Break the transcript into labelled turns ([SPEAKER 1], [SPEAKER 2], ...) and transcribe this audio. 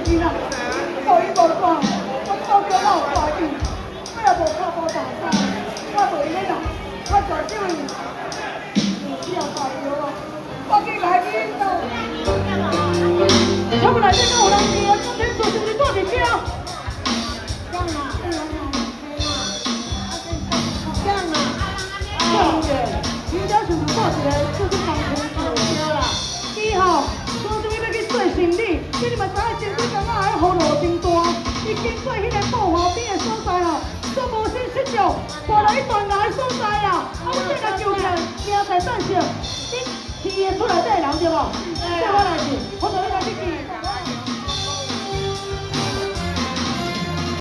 [SPEAKER 1] 囡仔，无伊无讲，我靠叫老大意，我也无靠无大山，我无伊咧啦，我绝对不要发飙咯，我去来囡仔。窗户内底敢有人伫啊？昨天做是不是住伫遮？
[SPEAKER 2] 这样啊，这样啊，
[SPEAKER 1] 对的，恁家是不是住一个就是房屋厝？
[SPEAKER 2] 对啦。
[SPEAKER 1] 伊吼，所以要去做生理，你嘛知影身体感觉还雨落真大，伊经过迄个爆花边的所在吼，都无先失着，带来一断崖所在啊！啊，我这个救起来，明仔载等下，你天会出来这个人对无？叫我来去，我带你来去见。